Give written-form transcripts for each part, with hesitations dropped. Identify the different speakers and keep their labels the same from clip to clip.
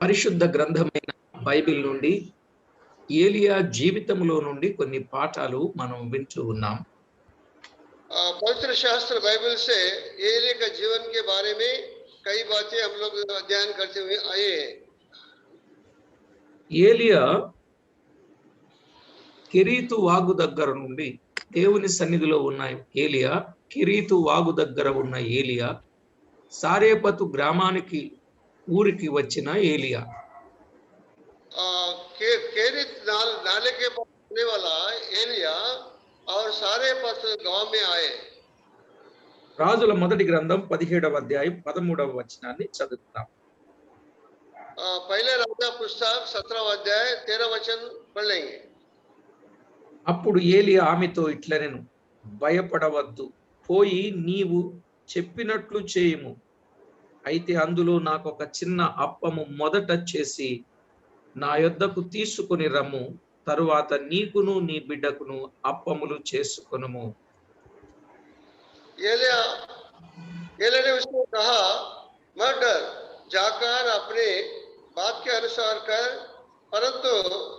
Speaker 1: పరిశుద్ధ గ్రంథమైన బైబిల్ నుండి ఏలియా జీవితంలో నుండి కొన్ని పాఠాలు మనం వింటూ ఉన్నాం.
Speaker 2: पवित्र शास्त्र बाइबल से एलिया का जीवन के बारे में कई बातें हम लोग अध्ययन करते हुए आए हैं.
Speaker 1: ఏలియా కెరీతు వాగు దగ్గర నుండి దేవుని సన్నిధిలో ఉన్న ఏలియా, కెరీతు వాగు దగ్గర ఉన్న ఏలియా, సారేపతు గ్రామానికి ఊరికి వచ్చిన ఏలియా.
Speaker 2: केरित नाले के पास रहने वाला एलिया और सारेपत गांव में आए.
Speaker 1: రాజుల మొదటి గ్రంథం 17వ అధ్యాయం 13వ వచనాన్ని చదువుతాం.
Speaker 2: पहले राजा पुस्तक 17వ अध्याय 13 वचन पढ़ लेंगे.
Speaker 1: అప్పుడు ఏలియా ఆమెతో ఇట్లనెను, భయపడవద్దు, పోయి నీవు చెప్పినట్లు చేయుము. అయితే అందులో నాకు ఒక చిన్న అప్పము మొదట చేసి నా యొద్దకు తీసుకొని రమ్ము, తరువాత నీకును నీ బిడ్డకును అప్పములు చేసుకొనుము.
Speaker 2: एलिया ने उसको कहा, मत डर, जाकर अपने बात के अनुसार कर, परंतु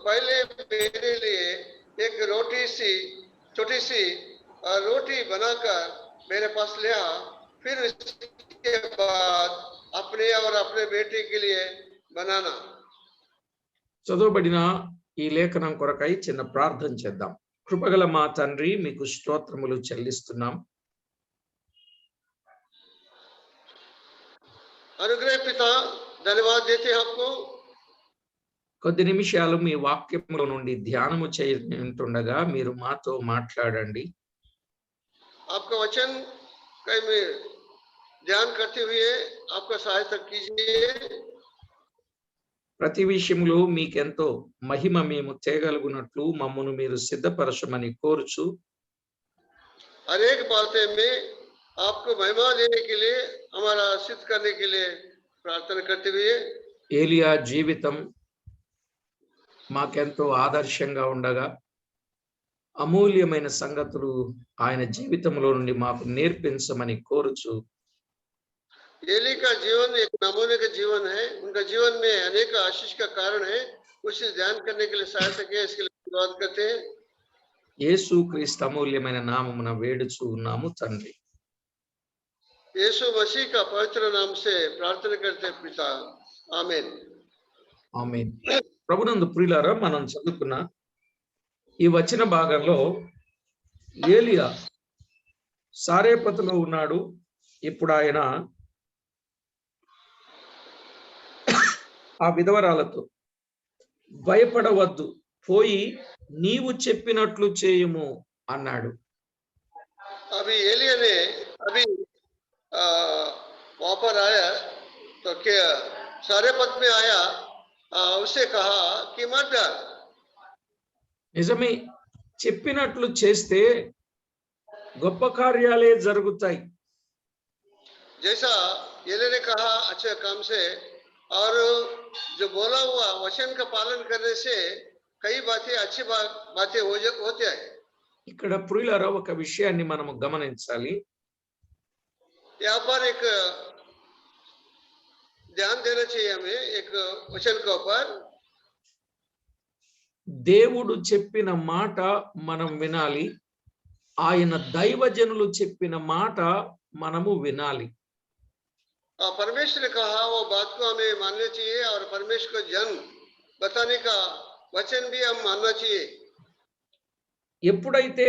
Speaker 2: पहले मेरे लिए एक छोटी सी रोटी बनाकर मेरे पास ले आ, फिर उसके बाद अपने और अपने बेटे के लिए बनाना.
Speaker 1: చదవబడిన ఈ లేఖనం కొరకై చిన్న ప్రార్థన చేద్దాం. కృపగల మా తండ్రి, మీకు స్తోత్రములు చెల్లిస్తున్నాం.
Speaker 2: अनुग्रह पिता, धन्यवाद देते हैं आपको.
Speaker 1: కొద్ది నిమిషాలు మీ వాక్యములో నుండి ధ్యానము చేయుచుండగా మీరు మాతో మాట్లాడండి.
Speaker 2: आपका वचन कई में ध्यान करते हुए आपका सहायता कीजिए.
Speaker 1: ప్రతి విషయంలో మీకెంతో మహిమ మేము తేగలుగునట్లు మమ్మను మీరు సిద్ధపరచమని కోరుచు,
Speaker 2: अनेक बातें में आपको महिमा देने के लिए, हमारा सिद्ध करने के लिए प्रार्थना करते हुए,
Speaker 1: ఏలియా జీవితం మాకెంతో ఆదర్శంగా ఉండగా అమూల్యమైన సంగతులు ఆయన జీవితంలో నుండి మాకు నేర్పించమని కోరుచు,
Speaker 2: एली का जीवन एक नमूने का जीवन है. उनका जीवन में अनेक आशीष का कारण है. उसे ध्यान करने के लिए सहायता किया, इसके लिए धन्यवाद करते हैं.
Speaker 1: యేసు క్రీస్తు అమూల్యమైన నామమున వేడుచు ఉన్నాము తండ్రి.
Speaker 2: यीशु मसीह का पवित्र नाम से प्रार्थना करते हैं पिता, आमीन.
Speaker 1: ఆమేన్. ప్రభునందు ప్రియులారా, మనం చదువుకున్న ఈ వచన భాగంలో ఏలియా సారేపతులో ఉన్నాడు. ఇప్పుడు ఆయన ఆ విధవరాలతో భయపడవద్దు, పోయి నీవు చెప్పినట్లు చేయుము అన్నాడు.
Speaker 2: अभी एलिया ने वहां पर आया तो क्या सारेपत में आया, उसे कहा कि मत डर.
Speaker 1: నిజమే, చెప్పినట్లు చేస్తే గొప్ప కార్యాలే జరుగుతాయి.
Speaker 2: जैसा एलिया ने कहा अच्छे काम से, और जो बोला हुआ वचन का पालन करने से कई बातें अच्छी बातें होते हैं.
Speaker 1: ఇక్కడ ప్రియులారా, ఒక విషయాన్ని మనము గమనించాలి.
Speaker 2: यहाँ पर एक ध्यान देना चाहिए हमें एक वचन के ऊपर.
Speaker 1: దేవుడు చెప్పిన మాట మనం వినాలి, ఆయన దైవజనులు చెప్పిన మాట మనము వినాలి.
Speaker 2: परमेश्वर ने कहा वो बात को हमें मानना चाहिए, और परमेश्वर को जन बताने का वचन भी हम मानना चाहिए.
Speaker 1: ఎప్పుడైతే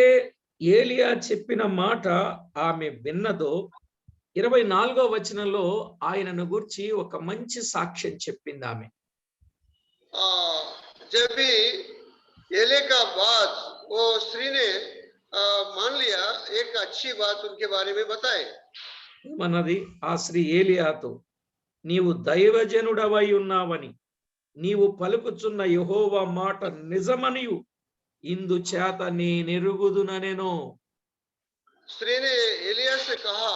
Speaker 1: ఏలియా చెప్పిన మాట ఆమె విన్నదో 24వ వచనంలో ఆయనను గురించి ఒక మంచి సాక్ష్యం చెప్పింది ఆమె.
Speaker 2: जब भी एलिया का बात वो स्त्री ने मान लिया, एक अच्छी बात उनके बारे में बताए.
Speaker 1: మనది ఆ స్త్రీ ఏలియాతో, నీవు దైవజనుడవై ఉన్నావని, నీవు పలుకుచున్న యెహోవా మాట నిజమనియు ఇందుచేత నేనెరుగుదుననెను.
Speaker 2: स्त्री ने एलिया से कहा,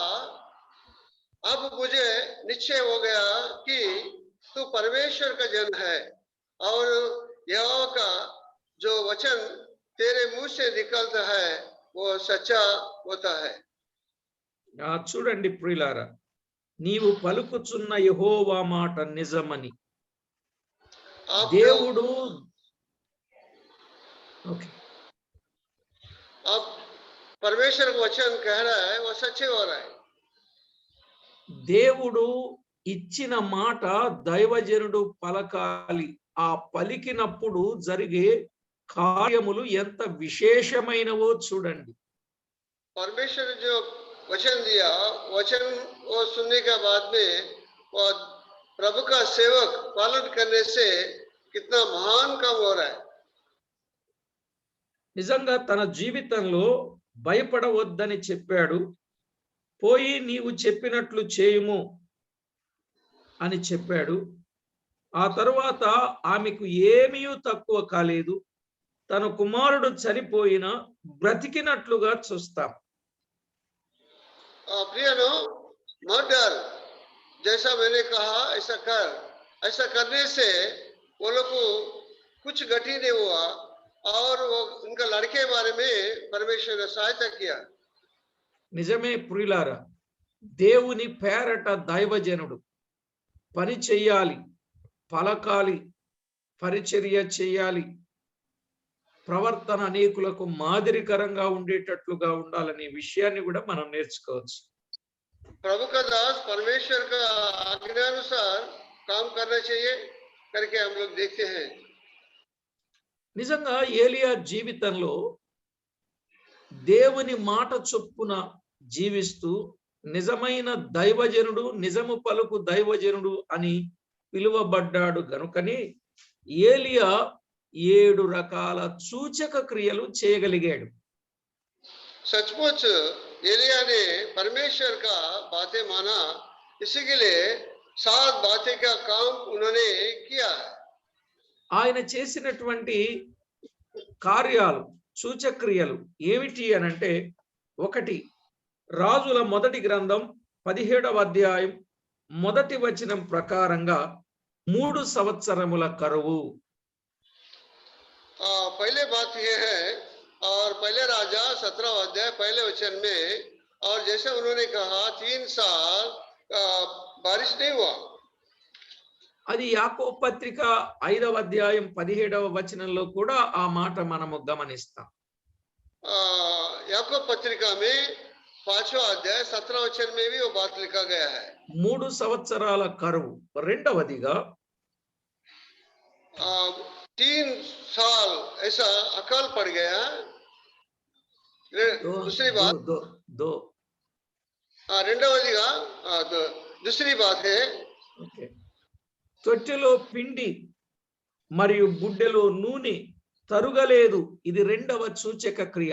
Speaker 2: अब मुझे निश्चय हो गया कि तू परमेश्वर का जन है, और यहोवा का जो वचन तेरे मुंह से निकलता है वो सच्चा होता है.
Speaker 1: చూడండి ప్రియులారా, నీవు పలుకుచున్న యెహోవా మాట నిజమని.
Speaker 2: आप जो
Speaker 1: దేవుడు ఓకే
Speaker 2: आप परमेश्वर का वचन कह रहा है वो सच्चे हो रहा है।
Speaker 1: దేవుడు ఇచ్చిన మాట దైవజనుడు పలకాలి. ఆ పలికినప్పుడు జరిగే కార్యములు ఎంత విశేషమైనవో చూడండి.
Speaker 2: परमेश्वर ने जो वचन दिया, वचन वो सुनने के बाद में वो प्रभु का सेवक पालन करने से कितना महान काम हो रहा है।
Speaker 1: నిజంగా తన జీవితంలో భయపడవద్దని చెప్పాడు. పోయి నీవు చెప్పినట్లు చేయుము అని చెప్పాడు. ఆ తరువాత ఆమెకు ఏమీ తక్కువ కాలేదు. తన కుమారుడు చనిపోయిన బ్రతికినట్లుగా చూస్తాం.
Speaker 2: प्रियनो, मत डर, जैसा मैंने कहा ऐसा कर। ऐसा करने से वो लोग को कुछ घटी नहीं हुआ और वो उनका लड़के बारे में परमेश्वर ने सहायता किया।
Speaker 1: నిజమే ప్రియులారా, దేవుని పేరట దైవజనుడు పని చెయ్యాలి, పలకాలి, పరిచర్య చేయాలి, ప్రవర్తన అనేకులకు మాదిరికరంగా ఉండేటట్లుగా ఉండాలనే విషయాన్ని కూడా మనం నేర్చుకోవచ్చు.
Speaker 2: प्रभु का दास परमेश्वर का आज्ञानुसार काम करना चाहिए करके हम लोग देखते हैं।
Speaker 1: నిజంగా ఏలియా జీవితంలో దేవుని మాట చొప్పున జీవిస్తూ నిజమైన దైవజనుడు, నిజము పలుకు దైవజనుడు అని పిలువబడ్డాడు గనుకనే ఏలియా 7 రకాల సూచక క్రియలు చేయగలిగాడు.
Speaker 2: सचमुच एलिया ने परमेश्वर का बातें माना, इसी के लिए 7 बातें का काम उन्होंने किया।
Speaker 1: ఆయన చేసినటువంటి కార్యాలు, సూచక్రియలు ఏమిటి అనంటే, 1 రాజుల మొదటి గ్రంథం 17వ అధ్యాయం మొదటి వచనం ప్రకారంగా 3 సంవత్సరముల కరువు.
Speaker 2: पहले बात यह है, और पहले राजा 17 अध्याय पहले वचन में, और जैसे उन्होंने कहा 3 साल बारिश नहीं हुआ।
Speaker 1: అది యాకోబు పత్రిక 5వ అధ్యాయం 17వ వచనంలో కూడా ఆ మాట మనము గమనిస్తాం.
Speaker 2: याकूब पत्रिका में 5वां अध्याय 17 वचन में भी वो बात लिखा गया है।
Speaker 1: 3 సంవత్సరాల కరువు. రెండవదిగా
Speaker 2: 3 साल ऐसा अकाल पड़ गया। दूसरी बात రెండవదిగా दूसरी बात है,
Speaker 1: తొట్టెలో పిండి మరియు గుడ్డెలో నూనె తరుగలేదు. ఇది రెండవ సూచక క్రియ.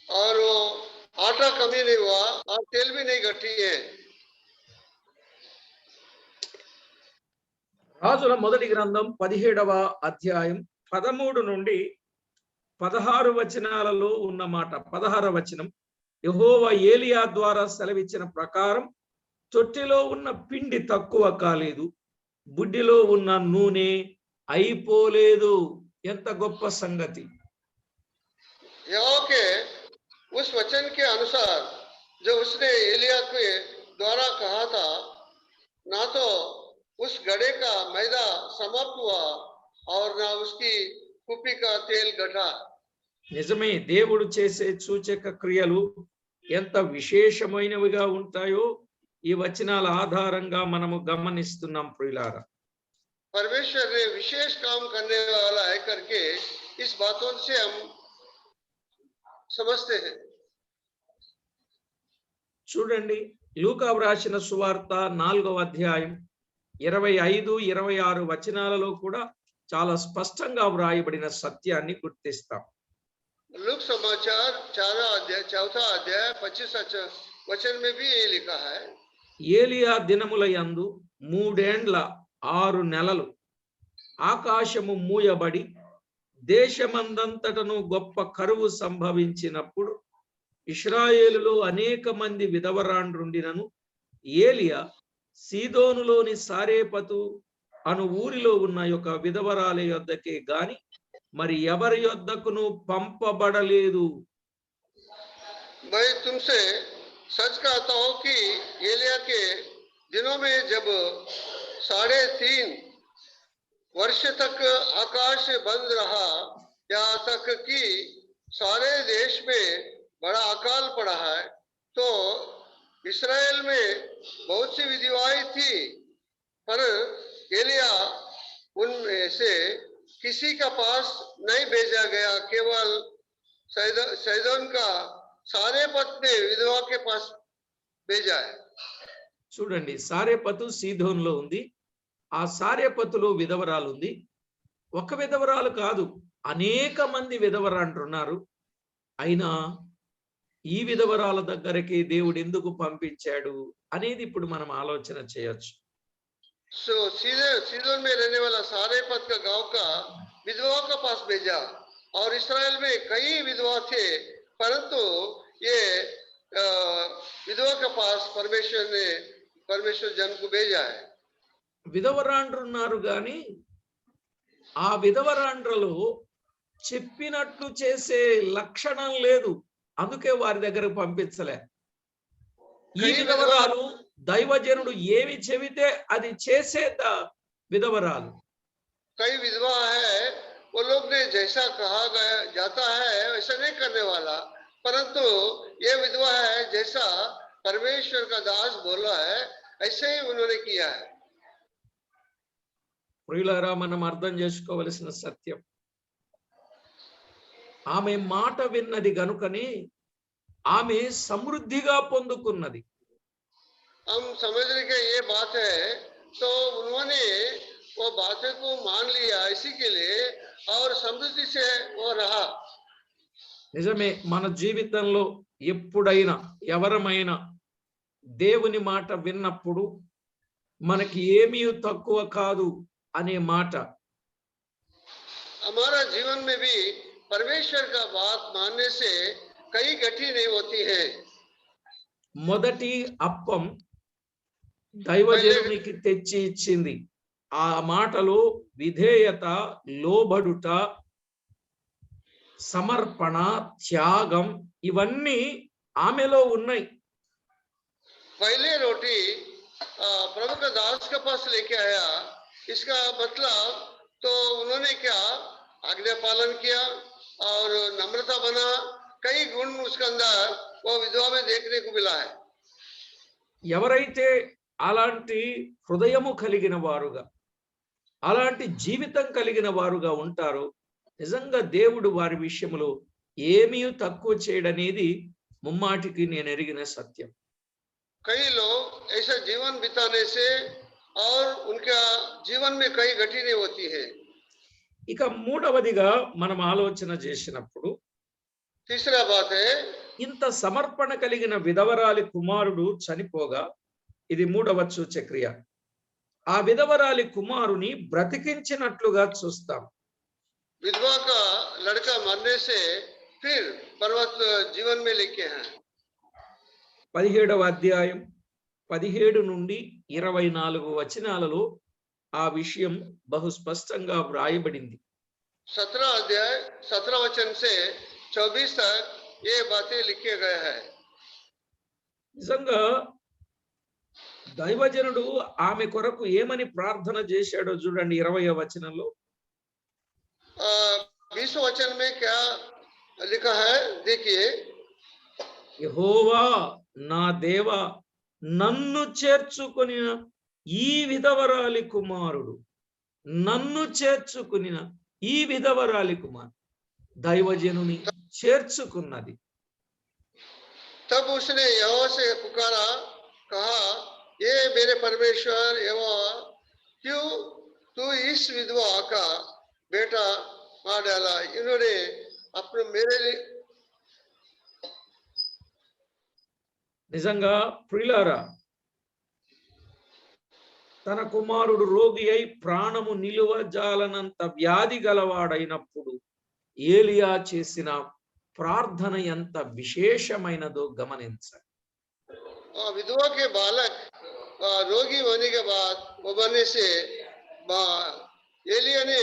Speaker 2: और वो आटा कमी नहीं हुआ और तेल भी नहीं घटी है।
Speaker 1: రాజుల మొదటి గ్రంథం 17వ అధ్యాయం 13 నుండి 16 వచనాలలో ఉన్న మాట. 16వ వచనం, యెహోవా ఏలియా ద్వారా సెలవిచ్చిన ప్రకారం తొట్టెలో ఉన్న పిండి తక్కువ కాలేదు, బుడ్డిలో ఉన్న నూనె అయిపోలేదు. ఎంత గొప్ప సంగతి!
Speaker 2: यहोवा के उस वचन के अनुसार जो उसने एलिया के द्वारा कहा था, ना तो उस घड़े का मैदा समाप्त हुआ और ना उसकी कुप्पी का तेल घटा।
Speaker 1: నిజమే, దేవుడు చేసే సూచక క్రియలు ఎంత విశేషమైనవిగా ఉంటాయో ఈ వచనాల ఆధారంగా మనము గమనిస్తున్నాం ప్రియులారా.
Speaker 2: परमेश्वर ने विशेष काम करने वाला है करके इस बातों से हम समझते हैं।
Speaker 1: చూడండి, లూకా వ్రాసిన సువార్త 4వ అధ్యాయం 25, 26 వచనాలలో కూడా చాలా స్పష్టంగా వ్రాయబడిన సత్యాన్ని గుర్తిస్తాం.
Speaker 2: लूक समाचार 4 अध्याय 4 अध्याय 25 वचन में भी ये लिखा है,
Speaker 1: ఏలియా దినముల యందు 3 ఏండ్ల 6 నెలలు ఆకాశము మూయబడి దేశమందంతటను గొప్ప కరువు సంభవించినప్పుడు ఇశ్రాయేలులో అనేక మంది విధవరాండ్రుండినను ఏలియా సీదోనులోని సారేపతు అను ఊరిలో ఉన్న యొక్క విధవరాల యొద్దకే గాని మరి ఎవరి యొద్దకును పంపబడలేదు.
Speaker 2: मैं तुमसे सच कहता हूं कि एलिया के दिनों में जब 3.5 वर्ष तक आकाश बंद रहा, यहाँ तक कि सारे देश में बड़ा अकाल पड़ा है। तो इस्राएल में बहुत सी विधवाएं थी, पर एलिया उनमें से किसी का पास नहीं भेजा गया, केवल सैदोन का सारेपत ने विधवा के पास भेजा है।
Speaker 1: చూడండి, సారేపతు సీదోన్లో ఉంది. ఆ సారేపతులో విధవరాలు ఉంది. ఒక విధవరాలు కాదు, అనేక మంది విధవరాండ్రు ఉన్నారు. అయినా ఈ విధవరాల దగ్గరికి దేవుడు ఎందుకు పంపించాడు అనేది ఇప్పుడు మనం ఆలోచన చేయొచ్చు.
Speaker 2: सो सीदोन में रहने वाला सारेपत का गांव का विधवा का पास भेजा, और इस्राएल में कई विधवा थे, परंतु ये विधवा के पास परमेश्वर जन को भेजा है।
Speaker 1: విధవరాండ్రు ఉన్నారు గాని ఆ విధవరాండ్రలో చెప్పినట్లు చేసే లక్షణం లేదు, అందుకే వారి దగ్గరకు పంపించలే. ఈ విధవరాలు దైవజనుడు ఏమి చెబితే అది చేసే విధవరాలు.
Speaker 2: कई विधवा है, वो लोग ने जैसा कहा गया जाता है वैसा नहीं करने वाला, परंतु ये विधवा है जैसा परमेश्वर का दास बोला है ऐसे ही उन्होंने किया है।
Speaker 1: ప్రియులారా, మనం అర్థం చేసుకోవలసిన సత్యం, ఆమె మాట విన్నది గనుకనే ఆమె సమృద్ధిగా పొందుకున్నది.
Speaker 2: हम समझने के ये बात है, तो उन्होंने वो बातें को मान लिया इसी के लिए, और समृद्धि से वो रहा।
Speaker 1: నిజమే, మన జీవితంలో ఎప్పుడైనా ఎవరమైనా దేవుని మాట విన్నప్పుడు మనకి ఏమీ తక్కువ కాదు అనే మాట,
Speaker 2: हमारा जीवन में भी परमेश्वर का बात मानने से कई घटी नहीं होती है।
Speaker 1: మొదటి అప్పం దైవజనునికి తెచ్చి ఇచ్చింది. ఆ మాటలో విధేయత, లోబడుట, సమర్పణ, త్యాగం ఇవన్నీ ఆమెలో ఉన్నాయి.
Speaker 2: पहले रोटी प्रभु का दास के पास लेके आया, इसका मतलब तो उन्होंने क्या आज्ञा पालन किया और नम्रता बना, कई गुण उसके अंदर वो विधवा में देखने को मिला है।
Speaker 1: ఎవరైతే అలాంటి హృదయము కలిగిన వారుగా, అలాంటి జీవితం కలిగిన వారుగా ఉంటారో నిజంగా దేవుడు వారి విషయంలో ఏమీ తక్కువ చేయడనేది ముమ్మాటికి నేను ఎరిగిన సత్యం.
Speaker 2: कई लोग ऐसा जीवन बिताने से और उनका जीवन में कई घटी नहीं होती है।
Speaker 1: ఇక మూడవదిగా మనం ఆలోచన చేసినప్పుడు,
Speaker 2: तीसरा बात है,
Speaker 1: ఇంత సమర్పణ కలిగిన విధవరాలి కుమారుడు చనిపోగా, ఇది మూడవ సూచక్రియ, ఆ విధవరాలి కుమారుని బ్రతికించినట్లుగా చూస్తాం.
Speaker 2: विधवा का लड़का मरने से फिर पर्वत जीवन में लेके हैं।
Speaker 1: 17వ అధ్యాయం 17 నుండి 24 వచనాలలో ఆ విషయం బహు స్పష్టంగా వ్రాయబడింది.
Speaker 2: 17 अध्याय 17 वचन से 24 तक ये बातें लिखे गए हैं।
Speaker 1: నిజంగా దైవజనుడు ఆమె కొరకు ఏమని ప్రార్థన చేశాడో చూడండి. 20వ వచనంలో
Speaker 2: 20 वचन में क्या लिखा है देखिए।
Speaker 1: యెహోవా నా దేవా, నన్ను చేర్చుకొనిన ఈ విధవరాలి కుమారుడు, నన్ను చేర్చుకొనిన ఈ విధవరాలి కుమారుడు దైవజనుని చేర్చుకున్నది.
Speaker 2: तब उसने यहोवा से पुकारा, कहा, ये मेरे परमेश्वर यहोवा, क्यों तू इस विधवा का बेटा मार डाला? इन्होंने अपने मेरे लिए
Speaker 1: నిజంగా ప్రియులారా, తన కుమారుడు రోగి అయి ప్రాణము నిలువజాలనంత వ్యాధి గలవాడైనప్పుడు ఏలియా చేసిన ప్రార్థన ఎంత విశేషమైనదో గమనించండి.
Speaker 2: विधवा के बालक रोगी होने के बाद वो बनने से एलिया ने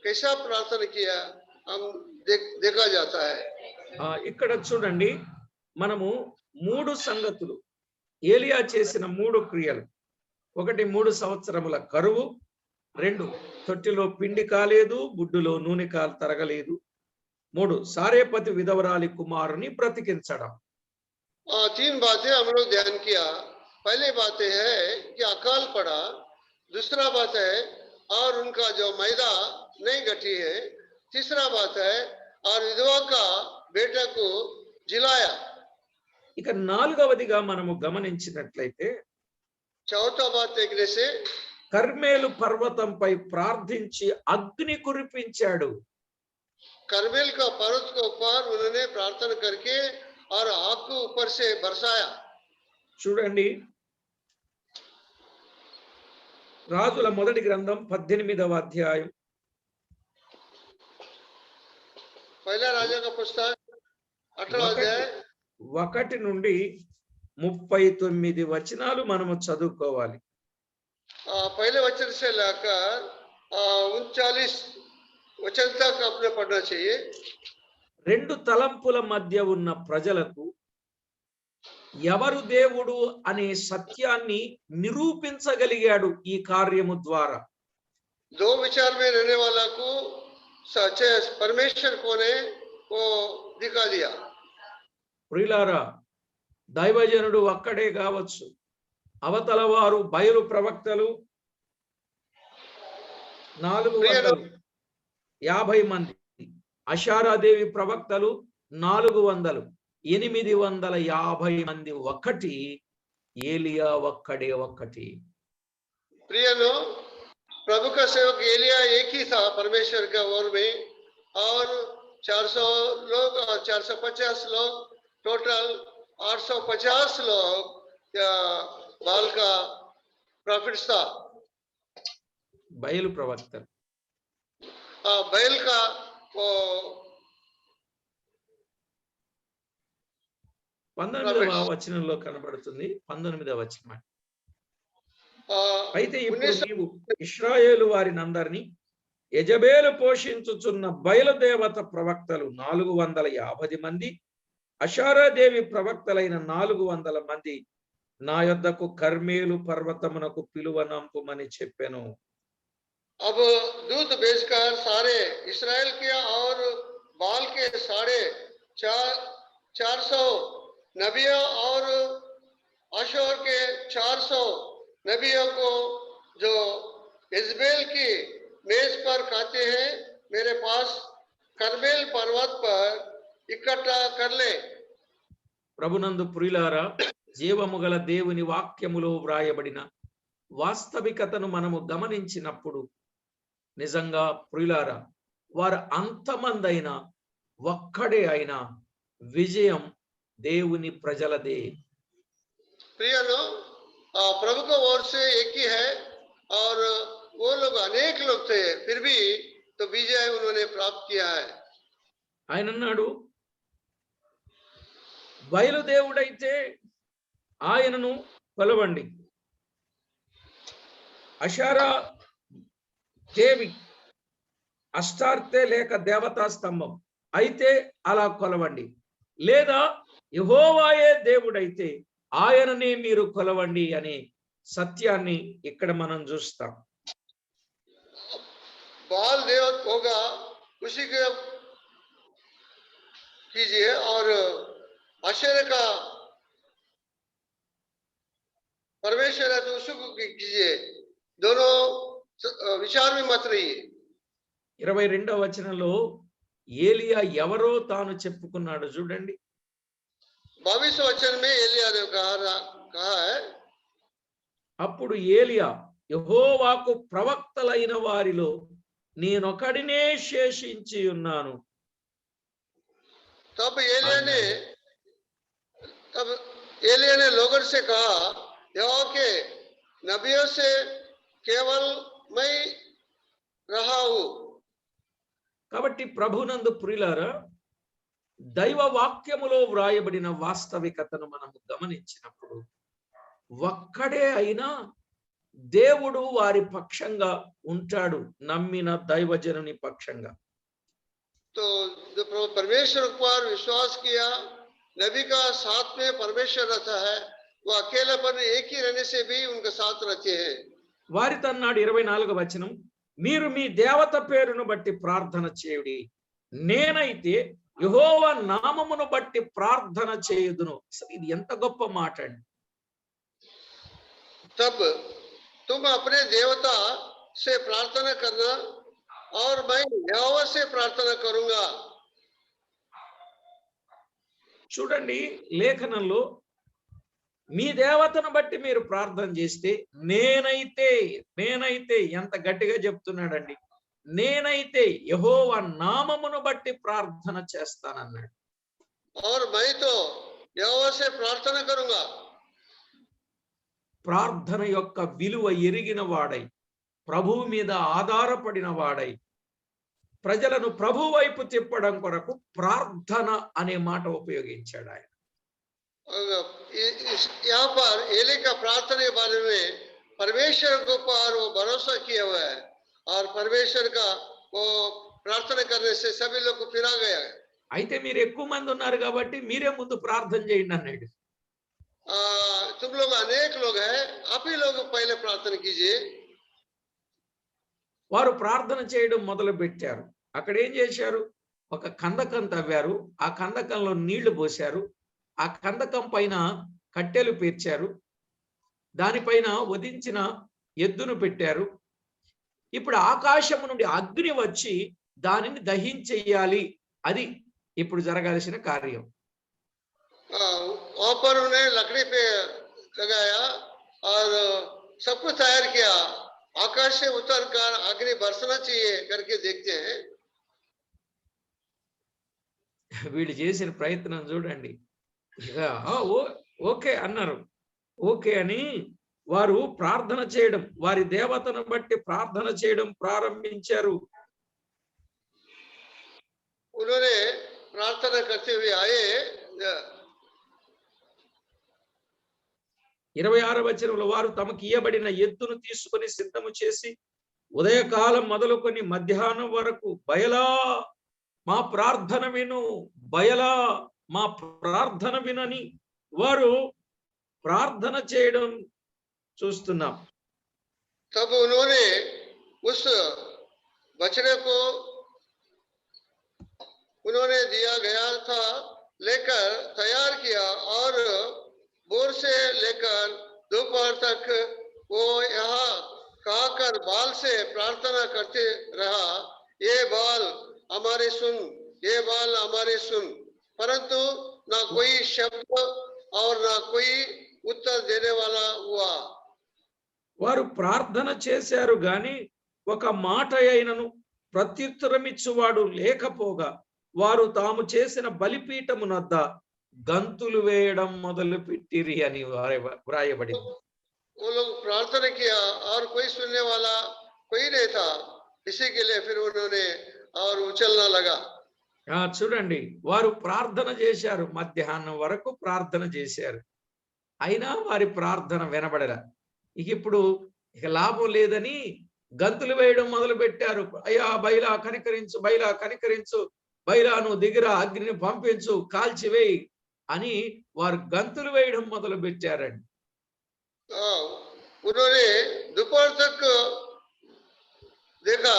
Speaker 2: कैसा प्रार्थना किया हम देखा जाता है।
Speaker 1: ఇక్కడ చూడండి, మనము 3 సంగతులు, ఏలియా చేసిన 3 క్రియలు. ఒకటి 3 సంవత్సరముల కరువు, 2 తొట్టిలో పిండి కాలేదు, బుడ్డులో నూనె తరగలేదు. 3 సారేపతి విధవరాలి కుమారుని బ్రతికించడం.
Speaker 2: 3 बातें हम लोग ध्यान किया। पहली बात है कि अकाल पड़ा, दूसरा बात है और उनका जो मैदा नहीं गठी है, तीसरा बात है और विधवा का बेटा को जिलाया।
Speaker 1: ఇక 4వదిగా మనము గమనించినట్లయితే
Speaker 2: चौथा बात देखने से
Speaker 1: కర్మేలు పర్వతంపై ప్రార్థించి అగ్ని కురిపించాడు.
Speaker 2: करमेल का पर्वत के ऊपर उन्होंने प्रार्थना करके और आग को ऊपर से बरसाया।
Speaker 1: చూడండి, రాజుల మొదటి గ్రంథం 18వ అధ్యాయం
Speaker 2: पहला राजा का पुस्तक 18वां अध्याय
Speaker 1: 1 నుండి 39 వచనాలు మనము చదువుకోవాలి.
Speaker 2: पहले वचन से लेकर 39 वचन तक आपने पढ़ना चाहिए।
Speaker 1: 2 తలంపుల మధ్య ఉన్న ప్రజలకు ఎవరు దేవుడు అనే సత్యాన్ని నిరూపించగలిగాడు ఈ కార్యము ద్వారా.
Speaker 2: 2 विचार में रहने वाला को सच्चे परमेश्वर को ने वो दिखा दिया।
Speaker 1: ప్రియులారా, దైవజనుడు ఒక్కడే కావచ్చు, అవతల వారు బయలు ప్రవక్తలు 450 మంది, అషారాదేవి ప్రవక్తలు 400, 850 మంది ఒక్కటి, ఏలియా ఒక్కడే ఒక్కటి.
Speaker 2: प्रियनो, प्रभु का सेवक एलिया एक ही था परमेश्वर का ओर में, और 400 लोग और 450 लोग, टोटल 850 लोग बाल का प्रॉफिट्स था,
Speaker 1: బయలు ప్రవక్తలు.
Speaker 2: बैल का वो
Speaker 1: 19వ వచనంలో కనబడుతుంది. 19వ వచనం. అయితే ఇప్పుడు నీవు ఇశ్రాయేలు వారిని అందరినీ యెజబేలు పోషించుచున్న బయలుదేవత ప్రవక్తలు 450 మంది, అషారాదేవి ప్రవక్తలైన 400 మంది నా యొద్దకు కర్మేలు పర్వతమునకు పిలువనంపుమని చెప్పెను.
Speaker 2: अब दूध बेचकर सारे इस्राएल के और बाल के 450 नबियों और अशोर के 400 नबियों को जो इजबेल की मेज पर खाते हैं, मेरे पास करमेल पर्वत पर इकट्ठा कर ले।
Speaker 1: ప్రభునందు ప్రియులారా, జీవము గల దేవుని వాక్యములో వ్రాయబడిన వాస్తవికతను మనము గమనించినప్పుడు నిజంగా ప్రియులారా, వారు అంతమందైనా ఒక్కడే అయినా విజయం దేవుని ప్రజలదే.
Speaker 2: प्रियनो, प्रभु का ओर से एक ही है और वो लोग अनेक लोग थे, फिर भी तो विजय उन्होंने प्राप्त किया है।
Speaker 1: ఆయన అన్నాడు, బయలుదేవుడైతే ఆయనను కొలవండి, అషారా దేవి అష్టార్తే లేక దేవతా స్తంభం అయితే అలా కొలవండి, లేదా యెహోవాయే దేవుడైతే ఆయననే మీరు కొలవండి అనే సత్యాన్ని ఇక్కడ మనం చూస్తాం.
Speaker 2: बाल देव होगा उसी के कीजिए, और आश्चर्य का परमेश्वर है तो उसी को कीजिए, दोनों विचार में मत रहिए।
Speaker 1: 22వ వచనంలో ఏలియా ఎవరో తాను చెప్పుకున్నాడు చూడండి.
Speaker 2: 22 वचन में एलिया ने कहा है,
Speaker 1: అప్పుడు ఏలియా యెహోవాకు ప్రవక్తలైన వారిలో నేనొకడినే శేషించి ఉన్నాను.
Speaker 2: तब एलिया ने लोगों से कहा, यहोवा के नबियों से केवल मैं रहा हूं।
Speaker 1: కాబట్టి ప్రభునందు ప్రియులారా, దైవ వాక్యములో వ్రాయబడిన వాస్తవికతను మనము గమనించినప్పుడు ఒక్కడే అయినా దేవుడు వారి పక్షంగా ఉంటాడు, నమ్మిన దైవజనుని పక్షంగా.
Speaker 2: तो जो परमेश्वर पर विश्वास किया, नबी का साथ में परमेश्वर रहता है, वो अकेलेपन एक ही रहने से भी उनके साथ रहते हैं।
Speaker 1: వారితో అన్నాడు 24వ వచనం, మీరు మీ దేవత పేరును బట్టి ప్రార్థన చేయుడి, నేనైతే యెహోవా నామమును బట్టి ప్రార్థన చేయుదును. అసలు ఇది ఎంత గొప్ప మాట అండి.
Speaker 2: तब तुम अपने देवता से प्रार्थना करना और मैं यहोवा से प्रार्थना करूंगा.
Speaker 1: చూడండి, లేఖనంలో మీ దేవతను బట్టి మీరు ప్రార్థన చేస్తే నేనైతే ఎంత గట్టిగా చెప్తున్నాడండి. నేనైతే యెహోవా నామమును బట్టి ప్రార్థన చేస్తానన్నాడు.
Speaker 2: और मैं तो यहोवा से प्रार्थना करूंगा.
Speaker 1: ప్రార్థన యొక్క విలువ ఎరిగిన వాడై, ప్రభువు మీద ఆధారపడిన వాడై, ప్రజలను ప్రభు వైపు తిప్పడం కొరకు ప్రార్థన అనే మాట ఉపయోగించాడు ఆయన.
Speaker 2: यहाँ पर एली का प्रार्थना के बारे में परमेश्वर के ऊपर वो भरोसा किया हुआ है और परमेश्वर का वो प्रार्थना करने से सभी लोग को फिरा गया है.
Speaker 1: అయితే మీరు ఎక్కువ మంది ఉన్నారు కాబట్టి మీరే ముందు ప్రార్థన చేయండి అన్నాడు.
Speaker 2: तुम लोग अनेक लोग हैं, आप ही लोग पहले प्रार्थना कीजिए.
Speaker 1: వారు ప్రార్థన చేయడం మొదలు పెట్టారు. అక్కడ ఏం చేశారు? ఒక కందకం తవ్వారు, ఆ కందకంలో నీళ్లు పోశారు, ఆ కందకం పైన కట్టెలు పేర్చారు, దానిపైన వధించిన ఎద్దును పెట్టారు. ఇప్పుడు ఆకాశము నుండి అగ్ని వచ్చి దానిని దహించేయాలి. అది ఇప్పుడు జరగాల్సిన కార్యం.
Speaker 2: वहां पर उन्हें लकड़ी पे लगाया और सब कुछ तैयार किया. आकाश से उतर कर अग्नि बरसना चाहिए करके देखते हैं.
Speaker 1: వీళ్ళు చేసిన ప్రయత్నం చూడండి. ఇక ఓకే అన్నారు. ఓకే అని వారు ప్రార్థన చేయడం, వారి దేవతను బట్టి ప్రార్థన చేయడం ప్రారంభించారు.
Speaker 2: उन्होंने प्रार्थना करते हुए आए.
Speaker 1: 26వ వచనంలో వారు తమకు ఇయ్యబడిన ఎద్దును తీసుకొని సిద్ధము చేసి ఉదయకాలం మొదలుకొని మధ్యాహ్నం వరకు బయలా మా ప్రార్థన విను, బయలా మా ప్రార్థన వినని వారు ప్రార్థన చేయడం చూస్తున్నాం.
Speaker 2: तब उन्होंने उस बछड़े को उन्होंने दिया गया था लेकर तैयार किया और भोर से लेकर दोपहर तक वो यहाँ खाकर बाल से प्रार्थना करते रहा, ये बाल हमारे सुन, ये बाल हमारे सुन. परंतु ना कोई शब्द और ना कोई उत्तर देने वाला हुआ.
Speaker 1: వారు ప్రార్థన చేశారు గాని ఒక మాట అయినను ప్రత్యుత్తరం ఇచ్చువాడు లేకపోగా వారు తాము చేసిన బలిపీఠమునద్ద గంతులు వేయడం మొదలు పెట్టిరి అని వ్రాయబడింది.
Speaker 2: वो लोग प्रार्थना किया और कोई सुनने वाला कोई नहीं था, इसी के लिए फिर उन्होंने और उछलना लगा.
Speaker 1: చూడండి, వారు ప్రార్థన చేశారు, మధ్యాహ్నం వరకు ప్రార్థన చేశారు, అయినా వారి ప్రార్థన వినబడరా. ఇప్పుడు లాభం లేదని గంతులు వేయడం మొదలు పెట్టారు. అయ్యా బయలా కనికరించు, బయలా కనికరించు, బయలా నువ్వు దిగిరా, అగ్నిని పంపించు, కాల్చివేయి అని వారు గంతులు వేయడం మొదలు పెట్టారండి.
Speaker 2: उन्होंने दोपहर तक देखा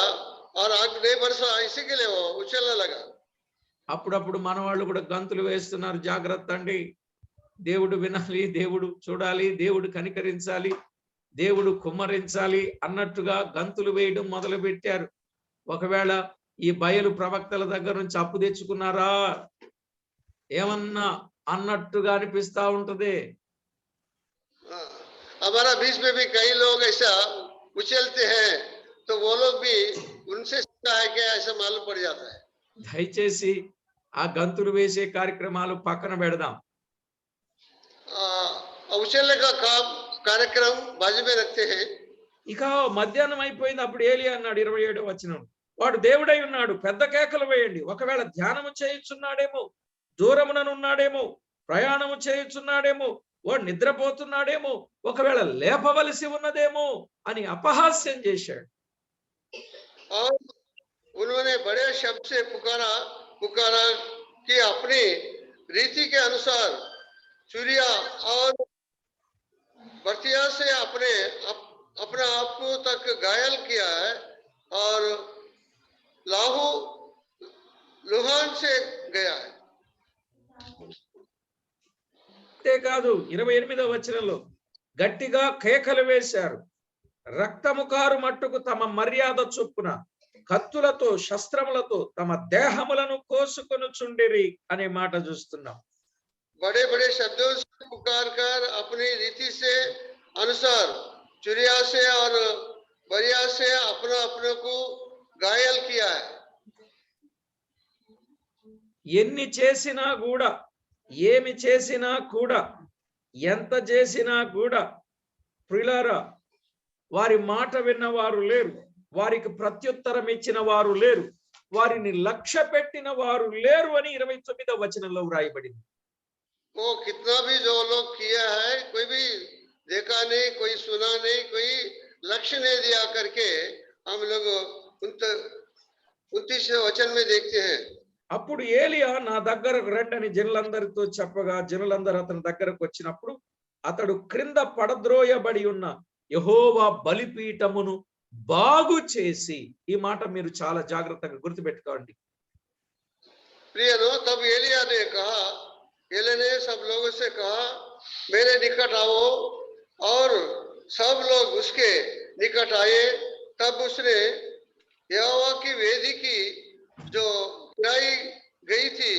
Speaker 2: और आग नहीं बरसा, इसी के लिए वो उछलने लगा.
Speaker 1: అప్పుడప్పుడు మన వాళ్ళు కూడా గంతులు వేస్తున్నారు. జాగ్రత్త అండి, దేవుడు వినాలి, దేవుడు చూడాలి, దేవుడు కనికరించాలి, దేవుడు కుమ్మరించాలి అన్నట్టుగా గంతులు వేయడం మొదలు పెట్టారు. ఒకవేళ ఈ బయలు ప్రవక్తల దగ్గర నుంచి అప్పు తెచ్చుకున్నారా ఏమన్నా అన్నట్టుగా అనిపిస్తా ఉంటది.
Speaker 2: हमारा बीच में भी कई लोग ऐसा उछलते हैं तो वो लोग भी उनसे सीखा है क्या, ऐसा मालूम पड़ जाता है.
Speaker 1: దయచేసి ఆ గంతులు వేసే కార్యక్రమాలు పక్కన పెడదాం.
Speaker 2: उछलने का काम कार्यक्रम बाजू में रखते हैं.
Speaker 1: ఇక మధ్యాహ్నం అయిపోయింది. అప్పుడు ఏలియా అన్నాడు 27వ వచనం, వాడు దేవుడై ఉన్నాడు, పెద్ద కేకలు వేయండి. ఒకవేళ ధ్యానము చేయుచున్నాడేమో, దూరముననున్నాడేమో, ప్రయాణము చేయుచున్నాడేమో, వాడు నిద్రపోతున్నాడేమో, ఒకవేళ లేపవలసి ఉన్నదేమో అని అపహాస్యం చేశాడు.
Speaker 2: और उन्होंने बड़े शब्द से पुकारा कि अपनी रीति के अनुसार चुरिया और बर्तिया से अपने आप को तक घायल किया है. और लाहू लुहान से गया है।
Speaker 1: అంతేకాదు 28వ వచనంలో గట్టిగా కేకలు వేశారు, రక్తము కారు మట్టుకు తమ మర్యాద చొప్పున కత్తులతో శస్త్రములతో తమ దేహములను కోసుకొనుచుండిరి అనే మాట చూస్తున్నాం.
Speaker 2: बड़े बड़े शब्दों से पुकार कर अपनी रीति से अनुसार चुरिया से और बरिया से अपना अपने को घायल किया है।
Speaker 1: ఎన్ని చేసినా కూడా, ఏమి చేసినా కూడా, ఎంత చేసినా కూడా ప్రియులారా వారి మాట విన్నవారు లేరు, వారికి ప్రత్యుత్తరం ఇచ్చిన వారు లేరు, వారిని లక్ష్య పెట్టిన వారు లేరు అని 29వ వచనంలో వ్రాయబడింది.
Speaker 2: वो कितना भी जो लोग किया है, कोई भी देखा नहीं, कोई सुना नहीं, कोई लक्ष्य नहीं दिया करके हम लोग 29वें वचन में देखते हैं।
Speaker 1: అప్పుడు ఏలియా నా దగ్గరకు రండని జనులందరితో చెప్పగా జనులందరూ అతని దగ్గరకు వచ్చినప్పుడు అతడు క్రింద పడద్రోయబడి ఉన్న యెహోవా బలిపీఠమును బాగు చేసి, ఈ మాట మీరు చాలా జాగ్రత్తగా గుర్తుపెట్టుకోండి.
Speaker 2: प्रियनो, तब एलिया ने कहा, एलिया ने सब लोगों से कहा, मेरे निकट आओ, और सब लोग उसके निकट आए। तब उसने यहोवा की वेदी की जो गिराई गई थी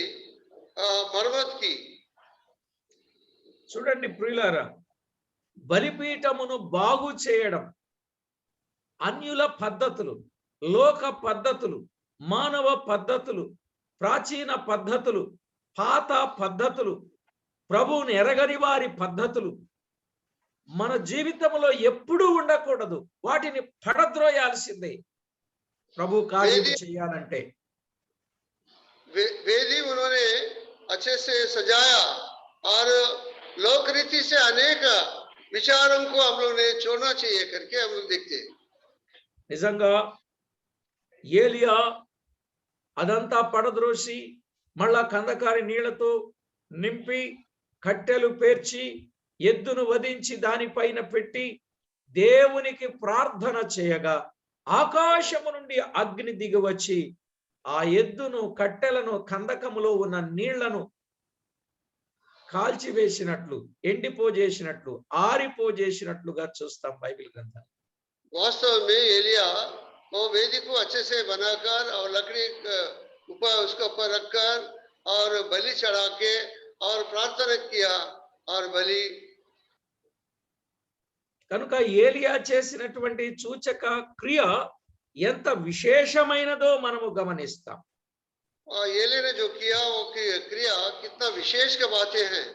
Speaker 2: मरम्मत की।
Speaker 1: చూడండి ప్రియులారా, బలిపీఠమును బాగు చేయడం అన్యుల పద్ధతులు, లోక పద్ధతులు, మానవ పద్ధతులు, ప్రాచీన పద్ధతులు, పాత పద్ధతులు, ప్రభువుని ఎరగని వారి పద్ధతులు మన జీవితంలో ఎప్పుడూ ఉండకూడదు. వాటిని పడద్రోయాల్సిందే ప్రభు కార్యం చేయాలంటే.
Speaker 2: वेदी उन्होंने अच्छे से सजाया और लोक रीति से अनेक विचारों को हम लोग ने छोड़ना चाहिए करके हम लोग देखते हैं।
Speaker 1: నిజంగా ఏలియా అదంతా పడద్రోసి మళ్ళా కందకారి నీళ్లతో నింపి కట్టెలు పేర్చి ఎద్దును వధించి దానిపైన పెట్టి దేవునికి ప్రార్థన చేయగా ఆకాశము నుండి అగ్ని దిగి వచ్చి ఆ ఎద్దును, కట్టెలను, కందకములో ఉన్న నీళ్లను కాల్చివేసినట్లు, ఎండిపోజేసినట్లు, ఆరిపోజేసినట్లుగా చూస్తాం బైబిల్ గ్రంథం.
Speaker 2: वास्तव में एलिया वो वेदी को अच्छे से बनाकर और लकड़ी ऊपर उसके ऊपर रखकर और बलि चढ़ा के और प्रार्थना किया और बलि।
Speaker 1: కనుక ఏలియా చేసినటువంటి సూచక క్రియ ఎంత విశేషమైనదో మనము గమనిస్తాం.
Speaker 2: एलिया ने जो किया वो क्रिया कितना विशेष के बातें हैं।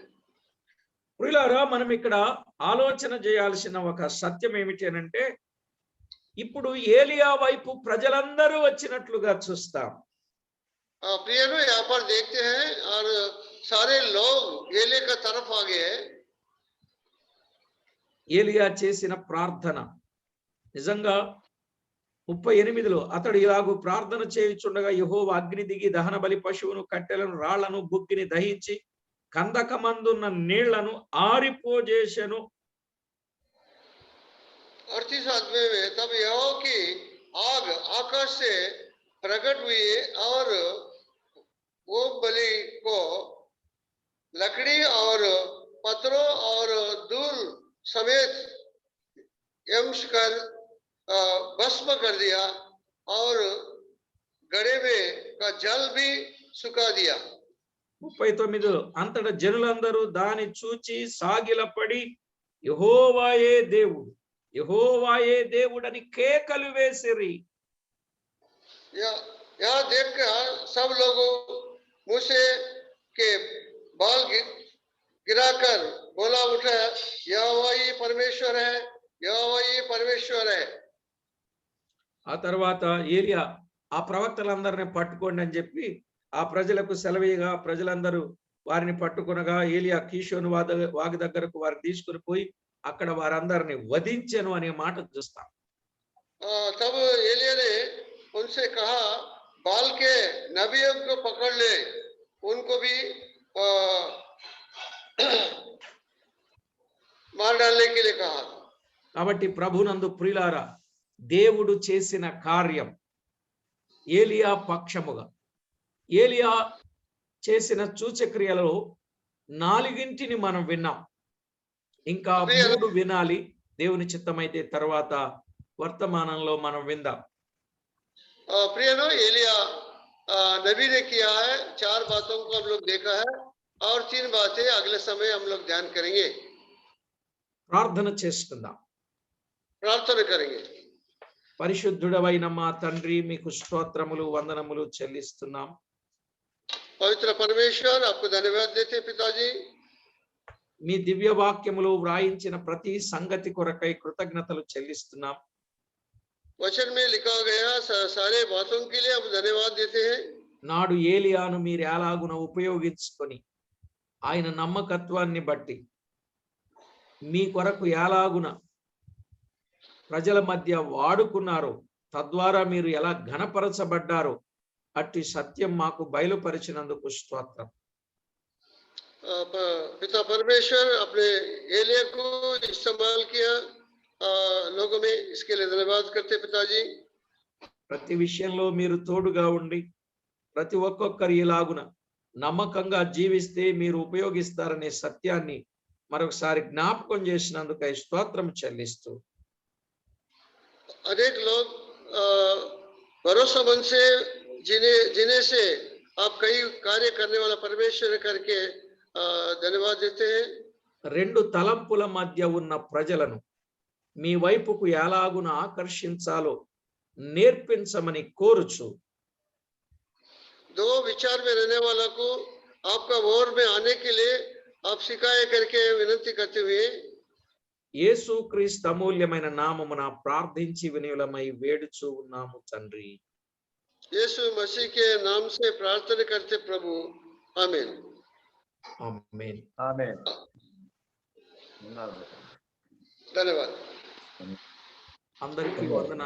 Speaker 1: ప్రియులారా, మనం ఇక్కడ ఆలోచన చేయాల్సిన ఒక సత్యం ఏమిటి అంటే, ఇప్పుడు ఏలియా వైపు ప్రజలందరూ వచ్చినట్లుగా చూస్తాం.
Speaker 2: प्रियनो, यहाँ पर देखते हैं और सारे लोग एलिया का तरफ आ गए।
Speaker 1: ఏలియా చేసిన ప్రార్థన నిజంగా 38లో అతడు ఇలాగూ ప్రార్థన చేయుచుండగా యెహోవా అగ్ని దిగి దహన బలి పశువును, కట్టెలను, రాళ్లను, బుగ్గిని దహించి కందకమందున్న నీళ్లను ఆరిపోజేసెను.
Speaker 2: 38 में तब यहोवा की आग आकाश से प्रकट हुई और वो बलि को लकड़ी और पत्थरों और धूल समेत यमश कर भस्म कर दिया और गड़े में का जल भी सुखा दिया।
Speaker 1: 39లో అంతటా జనులందరూ దాని చూచి సాగిలపడి యెహోవాయే దేవుడు, యెహోవాయే దేవుడని కేకలు వేసిరి.
Speaker 2: यहाँ देखकर सब लोगों मूसे के बाल गिराकर बोला उठा, यहोवा ही परमेश्वर है, यहोवा ही परमेश्वर है।
Speaker 1: ఆ తర్వాత ఏలియా ఆ ప్రవక్తలందరిని పట్టుకోండి అని చెప్పి ఆ ప్రజలకు సెలవీయగా ప్రజలందరూ వారిని పట్టుకొనగా ఏలియా కీషోను వాగు దగ్గరకు వారిని తీసుకుని పోయి అక్కడ వారందరిని వధించెను అనే మాట చూస్తాం.
Speaker 2: तब एलिया ने उनसे कहा, बाल के नबियों को पकड़ ले, उनको भी मार डालने के लिए कहा।
Speaker 1: కాబట్టి ప్రభునందు ప్రియులారా, దేవుడు చేసిన కార్యం ఏలియా పక్షముగా. ఏలియా చేసిన సూచక్రియలలో 4 మనం విన్నాం. ఇంకా 3 వినాలి. దేవుని చిత్తమైతే తర్వాత వర్తమానంలో మనం విందాం.
Speaker 2: प्रियनो, एलिया नबी ने किया है। 4 बातों को हम लोग देखा है और 3 बातें अगले समय हम लोग ध्यान करेंगे,
Speaker 1: ప్రార్థన చేసుకుందాం.
Speaker 2: प्रार्थना करेंगे।
Speaker 1: పరిశుద్ధుడవైన మా తండ్రి, మీకు స్తోత్రములు వందనములు చెల్లిస్తున్నాం.
Speaker 2: पवित्र परमेश्वर, आपको धन्यवाद देते पिताजी।
Speaker 1: మీ దివ్య వాక్యములో వ్రాయించిన ప్రతి సంగతి కొరకై కృతజ్ఞతలు చెల్లిస్తున్నాం.
Speaker 2: वचन में लिखा गया सारे बातों के लिए हम धन्यवाद देते हैं।
Speaker 1: నాడు ఏలియాను మీరు ఎలాగున ఉపయోగించుకొని ఆయన నమ్మకత్వాన్ని బట్టి మీ కొరకు ఎలాగున ప్రజల మధ్య వాడుకున్నారో, తద్వారా మీరు ఎలా ఘనపరచబడ్డారో అట్టి సత్యం మాకు బయలుపరిచినందుకు స్తోత్రం.
Speaker 2: पिता परमेश्वर अपने एलिया को इस्तेमाल किया लोगों में, इसके लिए धन्यवाद करते पिताजी।
Speaker 1: ప్రతి విషయంలో మీరు తోడుగా ఉండి ప్రతి ఒక్కొక్కరి ఇలాగున నమ్మకంగా జీవిస్తే మీరు ఉపయోగిస్తారనే సత్యాన్ని మరొకసారి జ్ఞాపకం చేసినందుకై స్తోత్రం చెల్లిస్తూ,
Speaker 2: अनेक लोग भरोसेमंद से जीने से आप कई कार्य करने वाला परमेश्वर करके धन्यवाद देते हैं।
Speaker 1: 2 తలంపుల మధ్య ఉన్న ప్రజలను మీ వైపుకు ఎలాగున ఆకర్షించాలో నేర్పించమని కోరుచు,
Speaker 2: 2 विचार में रहने वाला को आपका ओर में आने के लिए आप सिखाए करके विनती करते हुए
Speaker 1: యేసుక్రీస్తు అమూల్యమైన నామమున ప్రార్థించి వినయులమై వేడుచూ ఉన్నాము తండ్రి.
Speaker 2: यीशु मसीह के नाम से प्रार्थना करते प्रभु, आमीन।
Speaker 1: ఆమేన్.
Speaker 3: आमेन।
Speaker 2: धन्यवाद।
Speaker 1: అందరికీ వందనాలు.